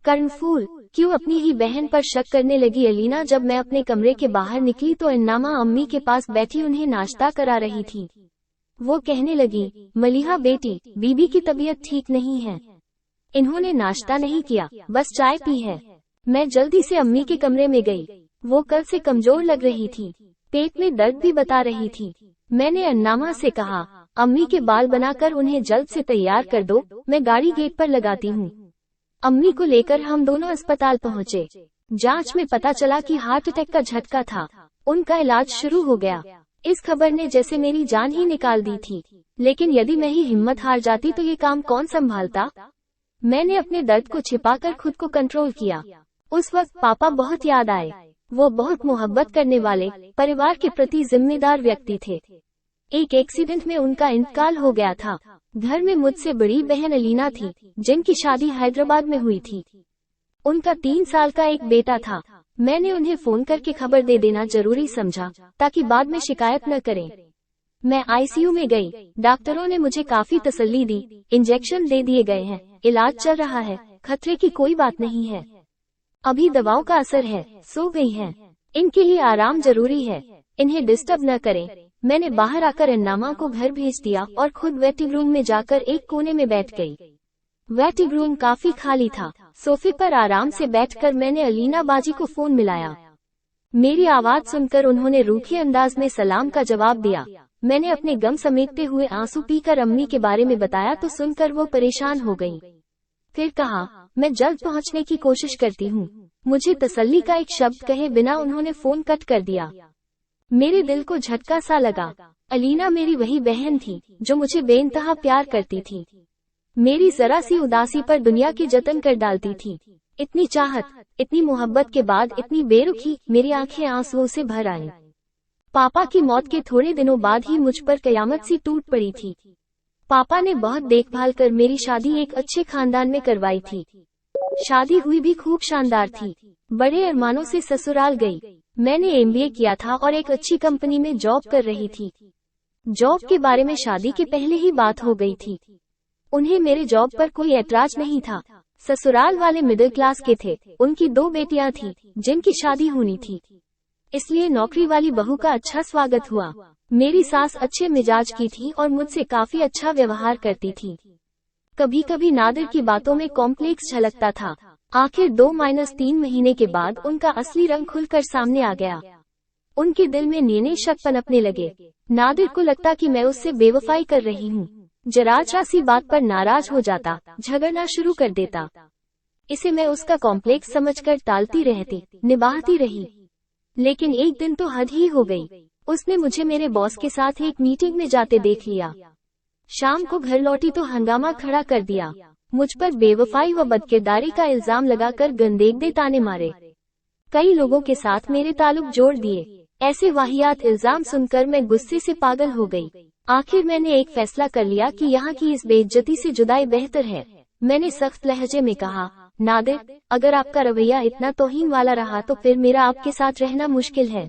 कर्णफूल, क्यों अपनी ही बहन पर शक करने लगी अलीना। जब मैं अपने कमरे के बाहर निकली तो अन्नामा अम्मी के पास बैठी उन्हें नाश्ता करा रही थी। वो कहने लगी, मलिहा बेटी, बीबी की तबीयत ठीक नहीं है। इन्होंने नाश्ता नहीं किया, बस चाय पी है। मैं जल्दी से अम्मी के कमरे में गई। वो कल से कमजोर लग रही थी, पेट में दर्द भी बता रही थी। मैंने अन्नामा से कहा, अम्मी के बाल बनाकर उन्हें जल्द से तैयार कर दो, मैं गाड़ी गेट पर लगाती हूँ। अम्मी को लेकर हम दोनों अस्पताल पहुँचे। जांच में पता चला कि हार्ट अटैक का झटका था। उनका इलाज शुरू हो गया। इस खबर ने जैसे मेरी जान ही निकाल दी थी। लेकिन यदि मैं ही हिम्मत हार जाती तो ये काम कौन संभालता। मैंने अपने दर्द को छिपाकर खुद को कंट्रोल किया। उस वक्त पापा बहुत याद आए। वो बहुत मोहब्बत करने वाले, परिवार के प्रति जिम्मेदार व्यक्ति थे। एक एक्सीडेंट में उनका इंतकाल हो गया था। घर में मुझसे बड़ी बहन अलीना थी, जिनकी शादी हैदराबाद में हुई थी। उनका 3 साल का एक बेटा था। मैंने उन्हें फोन करके खबर दे देना जरूरी समझा, ताकि बाद में शिकायत न करें। मैं आईसीयू में गई। डॉक्टरों ने मुझे काफी तसल्ली दी। इंजेक्शन दे दिए गए हैं, इलाज चल रहा है, खतरे की कोई बात नहीं है। अभी दवाओं का असर है, सो गई हैं। इनके लिए आराम जरूरी है, इन्हें डिस्टर्ब न करें। मैंने बाहर आकर अन्नामा को घर भेज दिया और खुद वेटिंग रूम में जाकर एक कोने में बैठ गई। वेटिंग रूम काफी खाली था। सोफे पर आराम से बैठकर मैंने अलीना बाजी को फोन मिलाया। मेरी आवाज सुनकर उन्होंने रूखे अंदाज में सलाम का जवाब दिया। मैंने अपने गम समेटते हुए आंसू पीकर अम्मी के बारे में बताया तो सुनकर वो परेशान हो गईं। फिर कहा, मैं जल्द पहुंचने की कोशिश करती हूँ। मुझे तसल्ली का एक शब्द कहे बिना उन्होंने फोन कट कर दिया। मेरे दिल को झटका सा लगा। अलीना मेरी वही बहन थी जो मुझे बेइंतहा प्यार करती थी। मेरी जरा सी उदासी पर दुनिया की जतन कर डालती थी। इतनी चाहत, इतनी मोहब्बत के बाद इतनी बेरुखी। मेरी आंखें आंसुओं से भर आईं। पापा की मौत के थोड़े दिनों बाद ही मुझ पर कयामत सी टूट पड़ी थी। पापा ने बहुत देखभाल कर मेरी शादी एक अच्छे खानदान में करवाई थी। शादी हुई भी खूब शानदार थी। बड़े अरमानों से ससुराल गई। मैंने एमबीए किया था और एक अच्छी कंपनी में जॉब कर रही थी। जॉब के बारे में शादी के पहले ही बात हो गई थी। उन्हें मेरे जॉब पर कोई ऐतराज नहीं था। ससुराल वाले मिडिल क्लास के थे। उनकी 2 बेटियां थीं, जिनकी शादी होनी थी। इसलिए नौकरी वाली बहू का अच्छा स्वागत हुआ। मेरी सास अच्छे मिजाज की थी और मुझसे काफी अच्छा व्यवहार करती थी। कभी कभी नादिर की बातों में कॉम्प्लेक्स झलकता था। आखिर 2-3 महीने के बाद उनका असली रंग खुलकर सामने आ गया। उनके दिल में नैने शक पनपने लगे। नादिर को लगता कि मैं उससे बेवफाई कर रही हूँ। जरा सी बात पर नाराज हो जाता, झगड़ना शुरू कर देता। इसे मैं उसका कॉम्प्लेक्स समझकर टालती रहती, निभाती रही। लेकिन एक दिन तो हद ही हो गई। उसने मुझे मेरे बॉस के साथ एक मीटिंग में जाते देख लिया। शाम को घर लौटी तो हंगामा खड़ा कर दिया। मुझ पर बेवफाई व बदकिरदारी का इल्जाम लगाकर गंदेगदे ताने मारे। कई लोगों के साथ मेरे ताल्लुक जोड़ दिए। ऐसे वाहियात इल्जाम सुनकर मैं गुस्से से पागल हो गई। आखिर मैंने एक फैसला कर लिया कि यहाँ की इस बेइज्जती से जुदाई बेहतर है। मैंने सख्त लहजे में कहा, नादिर, अगर आपका रवैया इतना तौहीन वाला रहा तो फिर मेरा आपके साथ रहना मुश्किल है।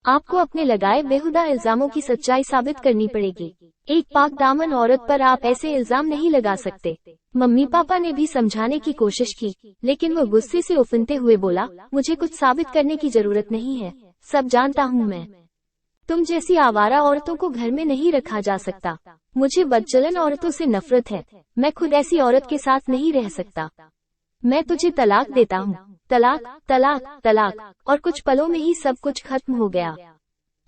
आपको अपने लगाए बेहुदा इल्जामों की सच्चाई साबित करनी पड़ेगी। एक पाक दामन औरत पर आप ऐसे इल्जाम नहीं लगा सकते। मम्मी पापा ने भी समझाने की कोशिश की, लेकिन वो गुस्से से उफनते हुए बोला, मुझे कुछ साबित करने की जरूरत नहीं है, सब जानता हूँ मैं। तुम जैसी आवारा औरतों को घर में नहीं रखा जा सकता। मुझे बदचलन औरतों से नफरत है। मैं खुद ऐसी औरत के साथ नहीं रह सकता। मैं तुझे तलाक देता हूँ। तलाक, तलाक, तलाक। और कुछ पलों में ही सब कुछ खत्म हो गया।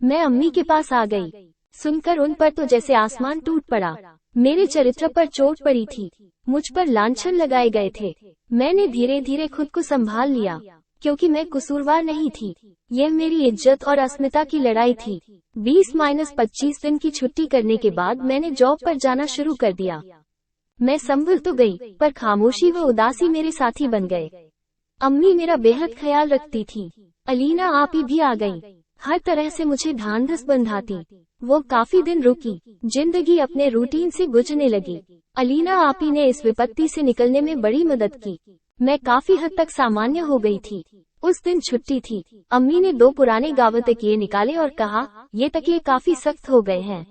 मैं अम्मी के पास आ गई। सुनकर उन पर तो जैसे आसमान टूट पड़ा। मेरे चरित्र पर चोट पड़ी थी। मुझ पर लांछन लगाए गए थे। मैंने धीरे धीरे खुद को संभाल लिया, क्योंकि मैं कसूरवार नहीं थी। यह मेरी इज्जत और अस्मिता की लड़ाई थी। 20-25 दिन की छुट्टी करने के बाद मैंने जॉब पर जाना शुरू कर दिया। मैं संभल तो गई, पर खामोशी व उदासी मेरे साथी बन गए। अम्मी मेरा बेहद ख्याल रखती थी। अलीना आपी भी आ गई। हर तरह से मुझे ढांढस बंधाती। वो काफी दिन रुकी। जिंदगी अपने रूटीन से गुजरने लगी। अलीना आपी ने इस विपत्ति से निकलने में बड़ी मदद की। मैं काफी हद तक सामान्य हो गई थी। उस दिन छुट्टी थी। अम्मी ने 2 पुराने गावत तकिए निकाले और कहा, ये तकिए काफी सख्त हो गए हैं,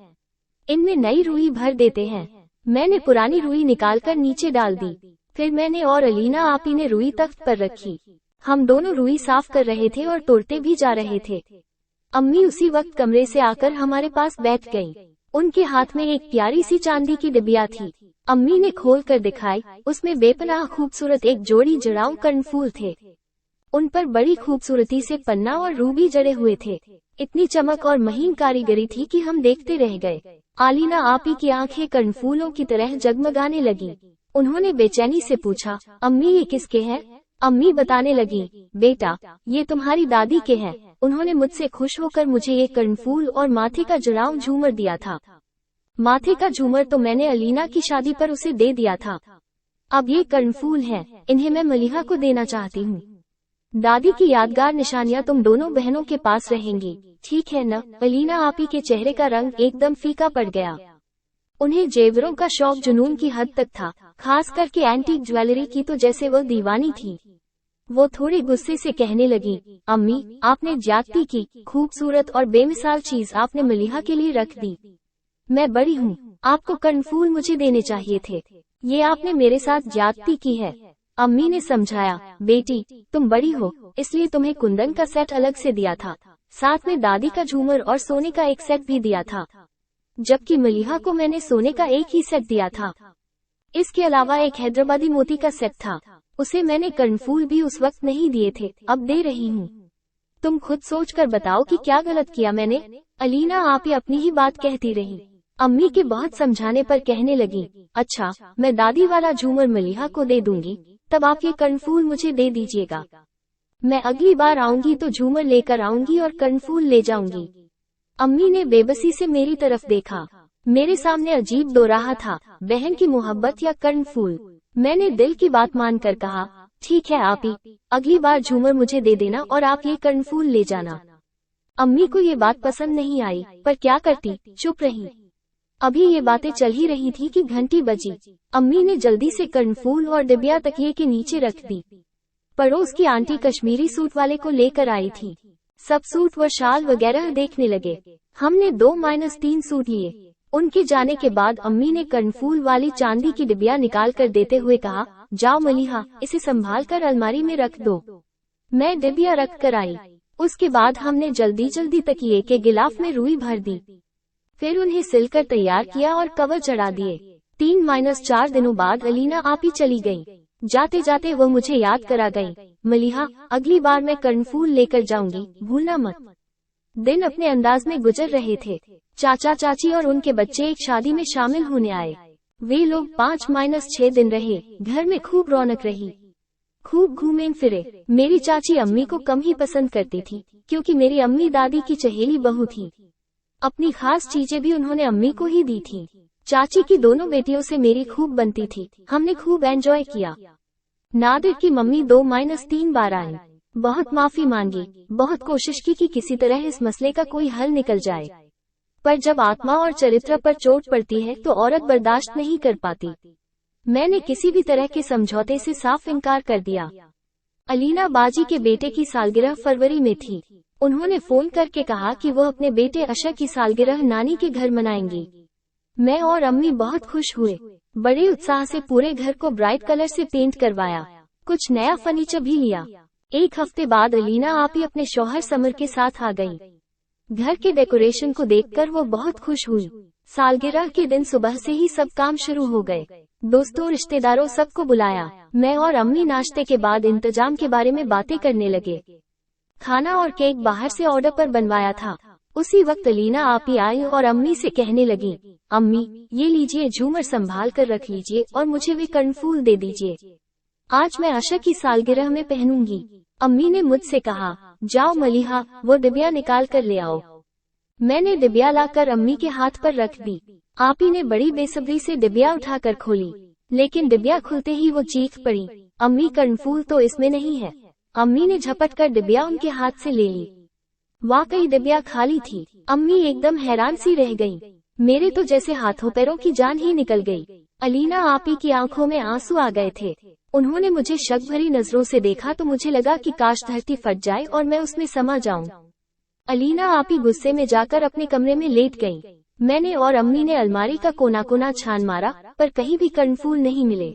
इनमें नई रुई भर देते हैं। मैंने पुरानी रुई निकालकर नीचे डाल दी। फिर मैंने और अलीना आपी ने रुई तख्त पर रखी। हम दोनों रुई साफ कर रहे थे और तोड़ते भी जा रहे थे। अम्मी उसी वक्त कमरे से आकर हमारे पास बैठ गईं। उनके हाथ में एक प्यारी सी चांदी की डिबिया थी। अम्मी ने खोल कर दिखाई। उसमें बेपनाह खूबसूरत एक जोड़ी जड़ाऊ कर्णफूल थे। उन पर बड़ी खूबसूरती से पन्ना और रूबी जड़े हुए थे। इतनी चमक और महीन कारीगरी थी कि हम देखते रह गए। अलीना आपी की आंखें कर्णफूलों की तरह जगमगाने लगी। उन्होंने बेचैनी से पूछा, अम्मी ये किसके हैं? अम्मी बताने लगी, बेटा ये तुम्हारी दादी के हैं। उन्होंने मुझसे खुश होकर मुझे ये कर्णफूल और माथे का जड़ाऊ झूमर दिया था। माथे का झूमर तो मैंने अलीना की शादी पर उसे दे दिया था। अब ये कर्णफूल हैं, इन्हें मैं मलिहा को देना चाहती हूँ। दादी की यादगार निशानियाँ तुम दोनों बहनों के पास रहेंगी, ठीक है न? अलीना आपी के चेहरे का रंग एकदम फीका पड़ गया। उन्हें जेवरों का शौक जुनून की हद तक था, खास करके एंटीक ज्वेलरी की तो जैसे वह दीवानी थी। वो थोड़े गुस्से से कहने लगी, अम्मी आपने ज्यादती की। खूबसूरत और बेमिसाल चीज आपने मलिहा के लिए रख दी। मैं बड़ी हूँ, आपको कर्णफूल मुझे देने चाहिए थे। ये आपने मेरे साथ ज्यादती की है। अम्मी ने समझाया, बेटी तुम बड़ी हो इसलिए तुम्हें कुंदन का सेट अलग से दिया था, साथ में दादी का झूमर और सोने का एक सेट भी दिया था, जबकि मलिहा को मैंने सोने का एक ही सेट दिया था। इसके अलावा एक हैदराबादी मोती का सेट था, उसे मैंने कर्णफूल भी उस वक्त नहीं दिए थे, अब दे रही हूँ। तुम खुद सोच कर बताओ कि क्या गलत किया मैंने। अलीना आपी अपनी ही बात कहती रही। अम्मी के बहुत समझाने पर कहने लगी, अच्छा मैं दादी वाला झूमर मलिहा को दे दूंगी, तब आप ये कर्णफूल मुझे दे दीजिएगा। मैं अगली बार आऊंगी तो झूमर लेकर आऊंगी और कर्णफूल ले जाऊंगी। अम्मी ने बेबसी से मेरी तरफ देखा। मेरे सामने अजीब दोराहा था, बहन की मोहब्बत या कर्णफूल। मैंने दिल की बात मानकर कहा, ठीक है आपी, अगली बार झूमर मुझे दे देना और आप ये कर्णफूल ले जाना। अम्मी को ये बात पसंद नहीं आई, पर क्या करती, चुप रही। अभी ये बातें चल ही रही थी कि घंटी बजी। अम्मी ने जल्दी से कर्णफूल और डिबिया तकिए के नीचे रख दी। पड़ोस की आंटी कश्मीरी सूट वाले को लेकर आई थी। सब सूट व शाल वगैरह देखने लगे। हमने 2-3 सूट लिए। उनके जाने के बाद अम्मी ने कर्णफूल वाली चांदी की डिबिया निकाल कर देते हुए कहा, जाओ मलिहा, इसे संभाल कर अलमारी में रख दो। मैं डिबिया रख कर आई। उसके बाद हमने जल्दी जल्दी तकिए के गिलाफ में रुई भर दी। फिर उन्हें सिलकर तैयार किया और कवर चढ़ा दिए। 3-4 दिनों बाद अलीना आपी चली गई। जाते जाते वो मुझे याद करा गई, मलिहा अगली बार मैं कर्णफूल लेकर जाऊंगी, भूलना मत। दिन अपने अंदाज में गुजर रहे थे। चाचा चाची और उनके बच्चे एक शादी में शामिल होने आए। वे लोग 5-6 दिन रहे। घर में खूब रौनक रही, खूब घूमे फिरे। मेरी चाची अम्मी को कम ही पसंद करती थी, क्योंकि मेरी अम्मी दादी की चहेली बहू थी। अपनी खास चीजें भी उन्होंने अम्मी को ही दी थी। चाची की दोनों बेटियों से मेरी खूब बनती थी। हमने खूब एंजॉय किया। नादिर की मम्मी 2-3 बार आई। बहुत माफी मांगी, बहुत कोशिश की कि किसी तरह इस मसले का कोई हल निकल जाए, पर जब आत्मा और चरित्र पर चोट पड़ती है तो औरत बर्दाश्त नहीं कर पाती। मैंने किसी भी तरह के समझौते से साफ इनकार कर दिया। अलीना बाजी के बेटे की सालगिरह फरवरी में थी। उन्होंने फोन करके कहा कि वो अपने बेटे अशा की सालगिरह नानी के घर मनाएंगी। मैं और अम्मी बहुत खुश हुए। बड़े उत्साह से पूरे घर को ब्राइट कलर से पेंट करवाया, कुछ नया फर्नीचर भी लिया। एक हफ्ते बाद अलीना आपी अपने शौहर समर के साथ आ गई। घर के डेकोरेशन को देखकर वो बहुत खुश हुई। सालगिरह के दिन सुबह से ही सब काम शुरू हो गए। दोस्तों रिश्तेदारों सबको बुलाया। मैं और अम्मी नाश्ते के बाद इंतजाम के बारे में बातें करने लगे। खाना और केक बाहर से ऑर्डर पर बनवाया था। उसी वक्त अलीना आपी आई और अम्मी से कहने लगी, अम्मी ये लीजिए झूमर संभाल कर रख लीजिए और मुझे वे कर्णफूल दे दीजिए। आज मैं आशा की सालगिरह में पहनूंगी। अम्मी ने मुझसे कहा, जाओ मलिहा वो डिबिया निकाल कर ले आओ। मैंने डिबिया लाकर अम्मी के हाथ पर रख दी। आपी ने बड़ी बेसब्री से डिबिया उठाकर खोली, लेकिन डिबिया खुलते ही वो चीख पड़ी, अम्मी कर्णफूल तो इसमें नहीं है। अम्मी ने झपट कर डिबिया उनके हाथ से ले ली। वाकई डिबिया खाली थी। अम्मी एकदम हैरान सी रह गईं। मेरे तो जैसे हाथों पैरों की जान ही निकल गई। अलीना आपी की आंखों में आंसू आ गए थे। उन्होंने मुझे शक भरी नजरों से देखा तो मुझे लगा कि काश धरती फट जाए और मैं उसमें समा जाऊं। अलीना आपी गुस्से में जाकर अपने कमरे में लेट गईं। मैंने और अम्मी ने अलमारी का कोना कोना छान मारा, पर कहीं भी कर्णफूल नहीं मिले।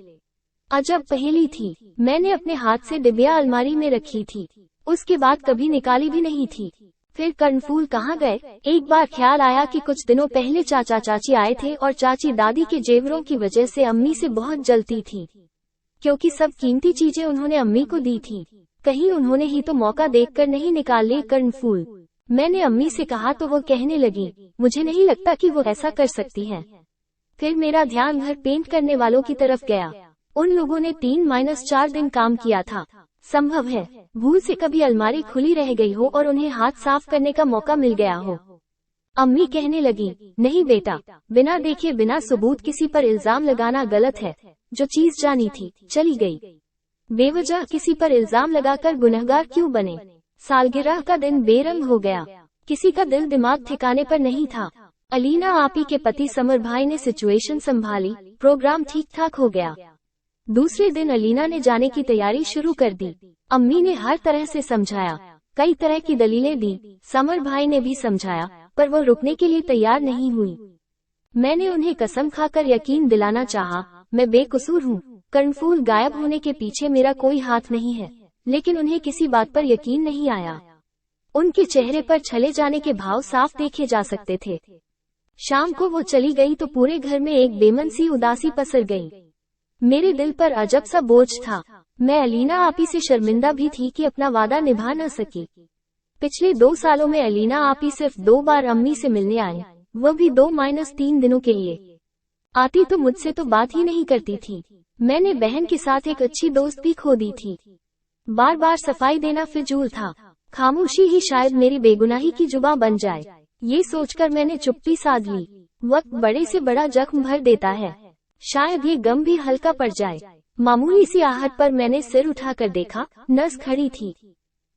अजब पहेली थी। मैंने अपने हाथ से डिबिया अलमारी में रखी थी, उसके बाद कभी निकाली भी नहीं थी। फिर कर्णफूल कहाँ गए? एक बार ख्याल आया कि कुछ दिनों पहले चाचा चाची आए थे और चाची दादी के जेवरों की वजह से अम्मी से बहुत जलती थी, क्योंकि सब कीमती चीजें उन्होंने अम्मी को दी थी। कहीं उन्होंने ही तो मौका देखकर नहीं निकाल लिए कर्णफूल। मैंने अम्मी से कहा तो वो कहने लगी, मुझे नहीं लगता कि वो ऐसा कर सकती है। फिर मेरा ध्यान घर पेंट करने वालों की तरफ गया। उन लोगों ने 3-4 दिन काम किया था। संभव है भूल से कभी अलमारी खुली रह गई हो और उन्हें हाथ साफ करने का मौका मिल गया हो। अम्मी कहने लगी, नहीं बेटा, बिना देखे बिना सबूत किसी पर इल्जाम लगाना गलत है। जो चीज जानी थी चली गई, बेवजह किसी पर इल्जाम लगाकर गुनहगार क्यों बने। सालगिरह का दिन बेरंग हो गया, किसी का दिल दिमाग ठिकाने पर नहीं था। अलीना आपी के पति समर भाई ने सिचुएशन संभाली, प्रोग्राम ठीक ठाक हो गया। दूसरे दिन अलीना ने जाने की तैयारी शुरू कर दी। अम्मी ने हर तरह से समझाया, कई तरह की दलीलें दी। समर भाई ने भी समझाया, पर वो रुकने के लिए तैयार नहीं हुई। मैंने उन्हें कसम खाकर यकीन दिलाना चाहा, मैं बेकसूर हूँ। कर्णफूल गायब होने के पीछे मेरा कोई हाथ नहीं है, लेकिन उन्हें किसी बात पर यकीन नहीं आया। उनके चेहरे पर छले जाने के भाव साफ देखे जा सकते थे। शाम को वो चली गई तो पूरे घर में एक बेमन सी उदासी पसर गई। मेरे दिल पर अजब सा बोझ था। मैं अलीना आपी से शर्मिंदा भी थी कि अपना वादा निभा न सकी। पिछले 2 सालों में अलीना आपी सिर्फ 2 बार अम्मी से मिलने आई, वो भी 2-3 दिनों के लिए। आती तो मुझसे तो बात ही नहीं करती थी। मैंने बहन के साथ एक अच्छी दोस्त भी खो दी थी। बार बार सफाई देना फिजूल था। खामोशी ही शायद मेरी बेगुनाही की जुबां बन जाए, ये सोचकर मैंने चुप्पी साध ली। वक्त बड़े से बड़ा जख्म भर देता है, शायद ये गम भी हल्का पड़ जाए। मामूली सी आहट पर मैंने सिर उठाकर देखा, नर्स खड़ी थी।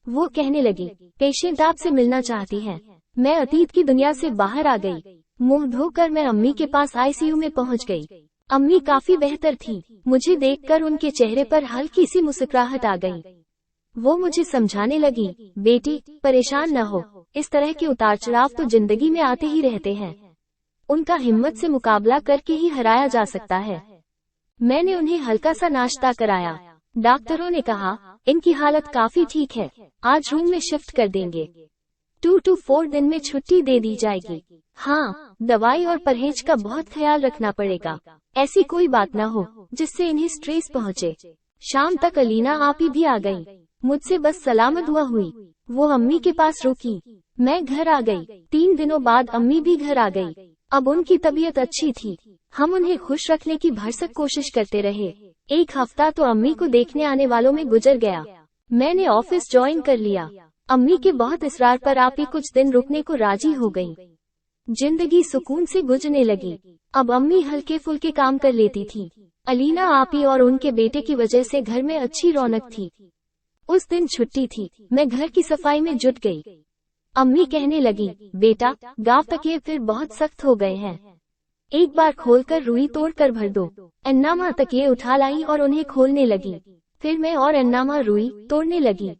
वो कहने लगी, पेशेंट आपसे मिलना चाहती है। मैं अतीत की दुनिया से बाहर आ गई। मुंह धोकर मैं अम्मी के पास आईसीयू में पहुंच गई। अम्मी काफी बेहतर थी। मुझे देखकर उनके चेहरे पर हल्की सी मुस्कुराहट आ गई। वो मुझे समझाने लगी, बेटी परेशान न हो, इस तरह के उतार चढ़ाव तो जिंदगी में आते ही रहते हैं। उनका हिम्मत से मुकाबला करके ही हराया जा सकता है। मैंने उन्हें हल्का सा नाश्ता कराया। डॉक्टरों ने कहा, इनकी हालत काफी ठीक है, आज रूम में शिफ्ट कर देंगे। 2-4 दिन में छुट्टी दे दी जाएगी। हाँ, दवाई और परहेज का बहुत ख्याल रखना पड़ेगा। ऐसी कोई बात न हो जिससे इन्हें स्ट्रेस पहुँचे। शाम तक अलीना आपी भी आ गई। मुझसे बस सलामत दुआ हुई। वो अम्मी के पास रुकी। मैं घर आ गई। 3 दिनों बाद अम्मी भी घर आ गई। अब उनकी तबीयत अच्छी थी। हम उन्हें खुश रखने की भरसक कोशिश करते रहे। 1 हफ्ता तो अम्मी को देखने आने वालों में गुजर गया। मैंने ऑफिस ज्वाइन कर लिया। अम्मी के बहुत इसरार पर आपी कुछ दिन रुकने को राजी हो गई। जिंदगी सुकून से गुजरने लगी। अब अम्मी हल्के फुल्के काम कर लेती थी। अलीना आपी और उनके बेटे की वजह से घर में अच्छी रौनक थी। उस दिन छुट्टी थी। मैं घर की सफाई में जुट गई। अम्मी कहने लगी, बेटा गांव तकिए फिर बहुत सख्त हो गए हैं, एक बार खोलकर रुई तोड़कर भर दो। अन्नामा तकिए उठा लाई और उन्हें खोलने लगी। फिर मैं और अन्नामा रुई तोड़ने लगी।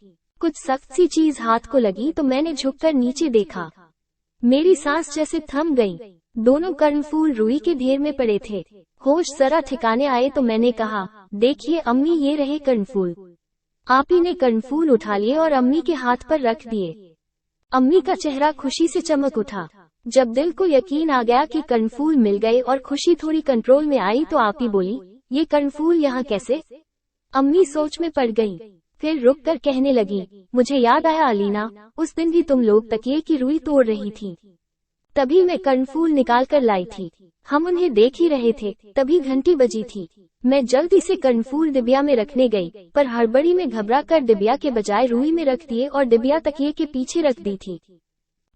कुछ सख्त सी चीज हाथ को लगी तो मैंने झुककर नीचे देखा। मेरी सांस जैसे थम गई। दोनों कर्णफूल रुई के ढेर में पड़े थे। होश जरा ठिकाने आए तो मैंने कहा, देखिए अम्मी, ये रहे कर्णफूल। आपी ने कर्णफूल उठा लिए और अम्मी के हाथ पर रख दिए। अम्मी का चेहरा खुशी से चमक उठा। जब दिल को यकीन आ गया कि कर्णफूल मिल गए और खुशी थोड़ी कंट्रोल में आई तो आपी बोली, ये कर्णफूल यहाँ कैसे? अम्मी सोच में पड़ गई। फिर रुककर कहने लगी, मुझे याद आया अलीना, उस दिन भी तुम लोग तकिए की रुई तोड़ रही थी, तभी मैं कर्णफूल निकाल कर लाई थी। हम उन्हें देख ही रहे थे, तभी घंटी बजी थी। मैं जल्दी से कर्णफूल डिबिया में रखने गई, पर हड़बड़ी में घबरा कर डिबिया के बजाय रुई में रख दिए और डिबिया तकिए के पीछे रख दी थी।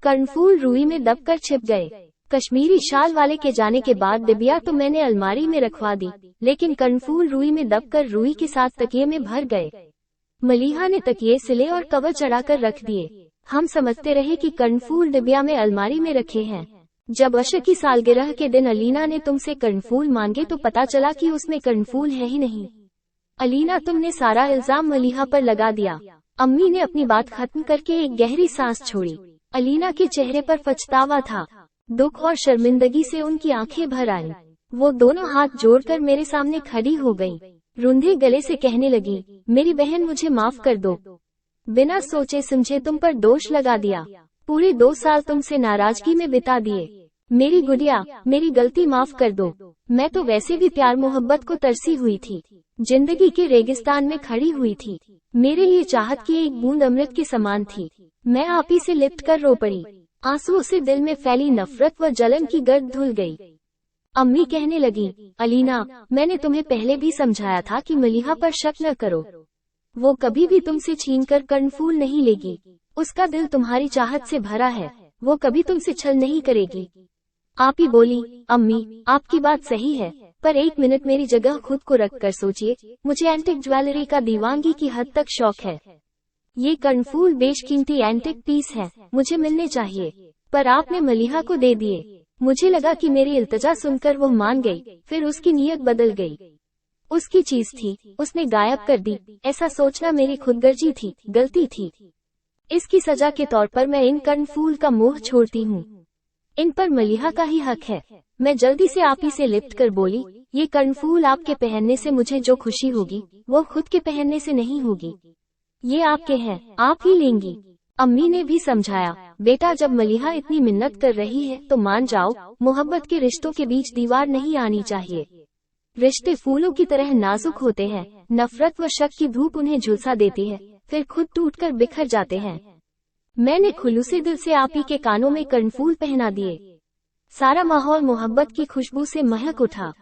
कर्णफूल रुई में दबकर छिप गए। कश्मीरी शाल वाले के जाने के बाद डिबिया तो मैंने अलमारी में रखवा दी, लेकिन कर्णफूल रुई में दबकर रुई के साथ तकिए में भर गए। मलिहा ने तकिए सिले और कवर चढ़ाकर रख दिए। हम समझते रहे कि कर्णफूल डिबिया में अलमारी में रखे हैं। जब अशक की सालगिरह के दिन अलीना ने तुमसे कर्णफूल मांगे तो पता चला कि उसमें कर्णफूल है ही नहीं। अलीना, तुमने सारा इल्जाम मलिहा पर लगा दिया। अम्मी ने अपनी बात खत्म करके एक गहरी सांस छोड़ी। अलीना के चेहरे पर पछतावा था। दुख और शर्मिंदगी से उनकी आंखें भर आईं। वो दोनों हाथ जोड़कर मेरे सामने खड़ी हो गईं। रूंधे गले से कहने लगी, मेरी बहन मुझे माफ कर दो। बिना सोचे समझे तुम पर दोष लगा दिया। पूरे 2 साल तुमसे नाराजगी में बिता दिए। मेरी गुड़िया, मेरी गलती माफ कर दो। मैं तो वैसे भी प्यार मोहब्बत को तरसी हुई थी। जिंदगी के रेगिस्तान में खड़ी हुई थी। मेरे लिए चाहत की एक बूंद अमृत के समान थी। मैं आप ही से लिपट कर रो पड़ी। आंसुओं से दिल में फैली नफरत व जलन की गर्द धुल गई। अम्मी कहने लगी, अलीना, मैंने तुम्हें पहले भी समझाया था कि मलिहा पर शक न करो। वो कभी भी तुमसे छीनकर कर्णफूल नहीं लेगी। उसका दिल तुम्हारी चाहत से भरा है। वो कभी तुमसे छल नहीं करेगी। आप ही बोली, अम्मी, आपकी बात सही है, पर 1 मिनट मेरी जगह खुद को रख कर सोचिए। मुझे एंटिक ज्वेलरी का दीवानगी की हद तक शौक है। ये कर्णफूल बेशकीमती एंटिक पीस है, मुझे मिलने चाहिए, पर आपने मलिहा को दे दिए। मुझे लगा कि मेरी इल्तिजा सुनकर वो मान गई, फिर उसकी नीयत बदल गई। उसकी चीज थी, उसने गायब कर दी। ऐसा सोचना मेरी खुदगर्जी थी, गलती थी। इसकी सजा के तौर पर मैं इन कर्णफूल का मोह छोड़ती हूँ। इन पर मलिहा का ही हक है। मैं जल्दी से आप ही से लिपट कर बोली, ये कर्णफूल आपके पहनने से मुझे जो खुशी होगी, वो खुद के पहनने से नहीं होगी। ये आपके हैं, आप ही लेंगी। अम्मी ने भी समझाया, बेटा, जब मलिहा इतनी मिन्नत कर रही है तो मान जाओ। मोहब्बत के रिश्तों के बीच दीवार नहीं आनी चाहिए। रिश्ते फूलों की तरह नाजुक होते हैं। नफरत व शक की धूप उन्हें झुलसा देती है, फिर खुद टूटकर बिखर जाते हैं। मैंने खुलूसे दिल से आप ही के कानों में कर्णफूल पहना दिए। सारा माहौल मोहब्बत की खुशबू से महक उठा।